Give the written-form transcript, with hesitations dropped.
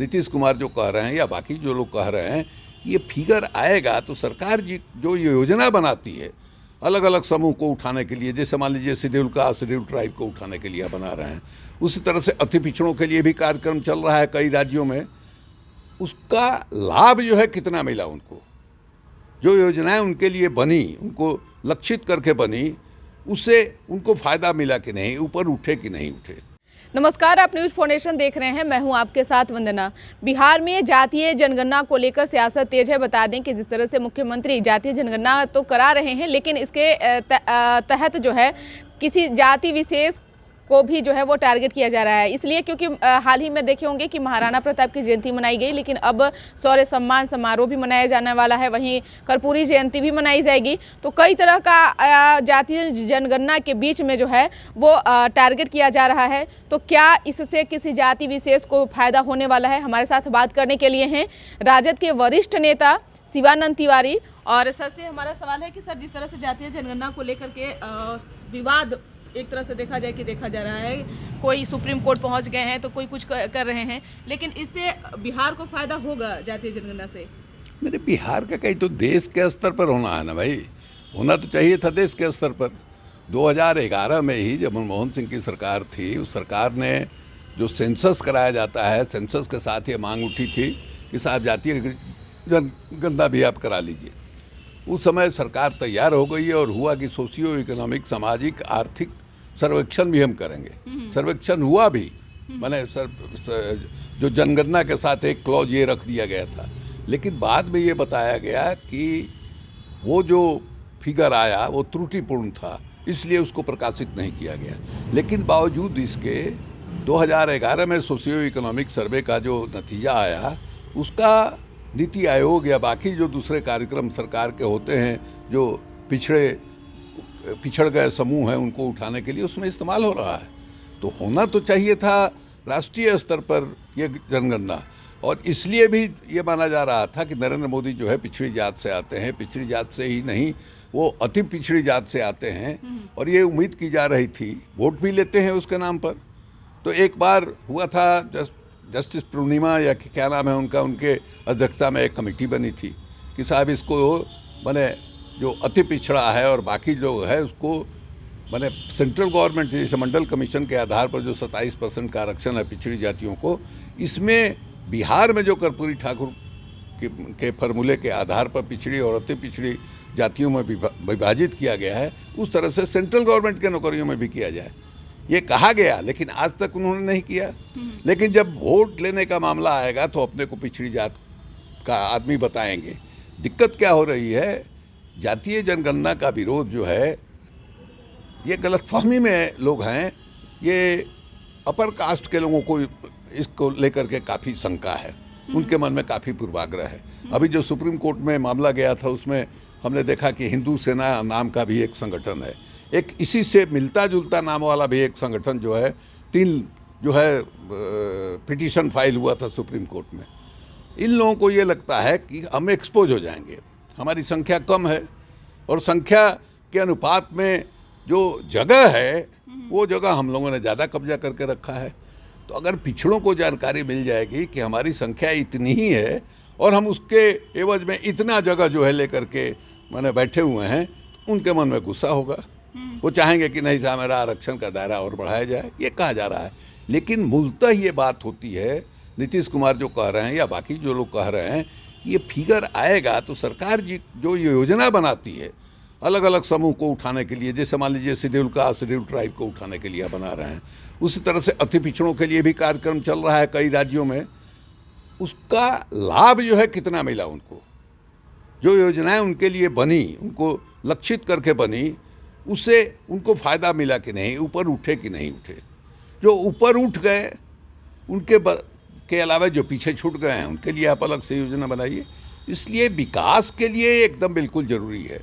नीतीश कुमार जो कह रहे हैं या बाकी जो लोग कह रहे हैं कि ये फिगर आएगा तो सरकार जी जो ये योजना बनाती है अलग अलग समूह को उठाने के लिए, जैसे मान लीजिए शेड्यूल कास्ट शेड्यूल ट्राइब को उठाने के लिए बना रहे हैं, उसी तरह से अति पिछड़ों के लिए भी कार्यक्रम चल रहा है कई राज्यों में। उसका लाभ जो है कितना मिला उनको, जो योजनाएं उनके लिए बनी, उनको लक्षित करके बनी, उससे उनको फ़ायदा मिला कि नहीं, ऊपर उठे कि नहीं उठे। नमस्कार, आप न्यूज़ फाउंडेशन देख रहे हैं। मैं हूं आपके साथ वंदना। बिहार में जातीय जनगणना को लेकर सियासत तेज है। बता दें कि जिस तरह से मुख्यमंत्री जातीय जनगणना तो करा रहे हैं, लेकिन इसके तहत जो है किसी जाति विशेष को भी जो है वो टारगेट किया जा रहा है। इसलिए क्योंकि हाल ही में देखे होंगे कि महाराणा प्रताप की जयंती मनाई गई, लेकिन अब शौर्य सम्मान समारोह भी मनाया जाने वाला है, वहीं कर्पूरी जयंती भी मनाई जाएगी। तो कई तरह का जातीय जनगणना के बीच में जो है वो टारगेट किया जा रहा है। तो क्या इससे किसी जाति विशेष को फायदा होने वाला है? हमारे साथ बात करने के लिए हैं राजद के वरिष्ठ नेता शिवानंद तिवारी। और सर से हमारा सवाल है कि सर, जिस तरह से जातीय जनगणना को लेकर के विवाद एक तरह से देखा जा रहा है, कोई सुप्रीम कोर्ट पहुंच गए हैं तो कोई कुछ कर रहे हैं, लेकिन इससे बिहार को फायदा होगा जातीय जनगणना से? मेरे बिहार का कहीं तो देश के स्तर पर होना है ना भाई, होना तो चाहिए था देश के स्तर पर। 2011 में ही जब मनमोहन सिंह की सरकार थी, उस सरकार ने जो सेंसस कराया जाता है, सेंसस के साथ ये मांग उठी थी कि साहब जातीय जनगणना भी आप करा लीजिए। उस समय सरकार तैयार हो गई है और हुआ कि सोशियो इकोनॉमिक, सामाजिक, आर्थिक सर्वेक्षण भी हम करेंगे। सर्वेक्षण हुआ भी, मैंने जो जनगणना के साथ एक क्लॉज ये रख दिया गया था, लेकिन बाद में ये बताया गया कि वो जो फिगर आया वो त्रुटिपूर्ण था, इसलिए उसको प्रकाशित नहीं किया गया। लेकिन बावजूद इसके 2011 में सोशियो इकोनॉमिक सर्वे का जो नतीजा आया, उसका नीति आयोग या बाकी जो दूसरे कार्यक्रम सरकार के होते हैं जो पिछड़ गए समूह हैं उनको उठाने के लिए उसमें इस्तेमाल हो रहा है। तो होना तो चाहिए था राष्ट्रीय स्तर पर ये जनगणना, और इसलिए भी ये माना जा रहा था कि नरेंद्र मोदी जो है पिछड़ी जात से आते हैं, पिछड़ी जात से ही नहीं वो अति पिछड़ी जात से आते हैं, और ये उम्मीद की जा रही थी वोट भी लेते हैं उसके नाम पर। तो एक बार हुआ था, जस्टिस पूर्णिमा या क्या नाम है उनका, उनके अध्यक्षता में एक कमेटी बनी थी कि साहब इसको मैंने जो अति पिछड़ा है और बाकी जो है उसको मैंने सेंट्रल गवर्नमेंट जैसे मंडल कमीशन के आधार पर जो 27% का आरक्षण है पिछड़ी जातियों को, इसमें बिहार में जो कर्पूरी ठाकुर के फॉर्मूले के आधार पर पिछड़ी और अति पिछड़ी जातियों में विभाजित किया गया है, उस तरह से सेंट्रल गवर्नमेंट के नौकरियों में भी किया जाए, ये कहा गया, लेकिन आज तक उन्होंने नहीं किया। लेकिन जब वोट लेने का मामला आएगा तो अपने को पिछड़ी जात का आदमी बताएंगे। दिक्कत क्या हो रही है, जातीय जनगणना का विरोध जो है ये गलतफहमी में लोग हैं, ये अपर कास्ट के लोगों को इसको लेकर के काफ़ी शंका है, उनके मन में काफ़ी पूर्वाग्रह है। अभी जो सुप्रीम कोर्ट में मामला गया था उसमें हमने देखा कि हिंदू सेना नाम का भी एक संगठन है, एक इसी से मिलता जुलता नाम वाला भी एक संगठन जो है, 3 जो है पिटीशन फाइल हुआ था सुप्रीम कोर्ट में। इन लोगों को ये लगता है कि हम एक्सपोज हो जाएंगे, हमारी संख्या कम है और संख्या के अनुपात में जो जगह है वो जगह हम लोगों ने ज़्यादा कब्जा करके रखा है। तो अगर पिछड़ों को जानकारी मिल जाएगी कि हमारी संख्या इतनी ही है और हम उसके एवज में इतना जगह जो है लेकर के मैंने बैठे हुए हैं, उनके मन में गुस्सा होगा, वो चाहेंगे कि नहीं साहब मेरा आरक्षण का दायरा और बढ़ाया जाए, ये कहा जा रहा है। लेकिन मूलतः ये बात होती है, नीतीश कुमार जो कह रहे हैं या बाकी जो लोग कह रहे हैं कि ये फिगर आएगा तो सरकार जी जो ये योजना बनाती है अलग अलग समूह को उठाने के लिए, जैसे मान लीजिए शेड्यूल कास्ट शेड्यूल ट्राइब को उठाने के लिए बना रहे हैं, उसी तरह से अति पिछड़ों के लिए भी कार्यक्रम चल रहा है कई राज्यों में। उसका लाभ जो है कितना मिला उनको, जो योजनाएं उनके लिए बनी, उनको लक्षित करके बनी, उससे उनको फ़ायदा मिला कि नहीं, ऊपर उठे कि नहीं उठे। जो ऊपर उठ गए के अलावा जो पीछे छूट गए हैं उनके लिए आप अलग से योजना बनाइए। इसलिए विकास के लिए एकदम बिल्कुल ज़रूरी है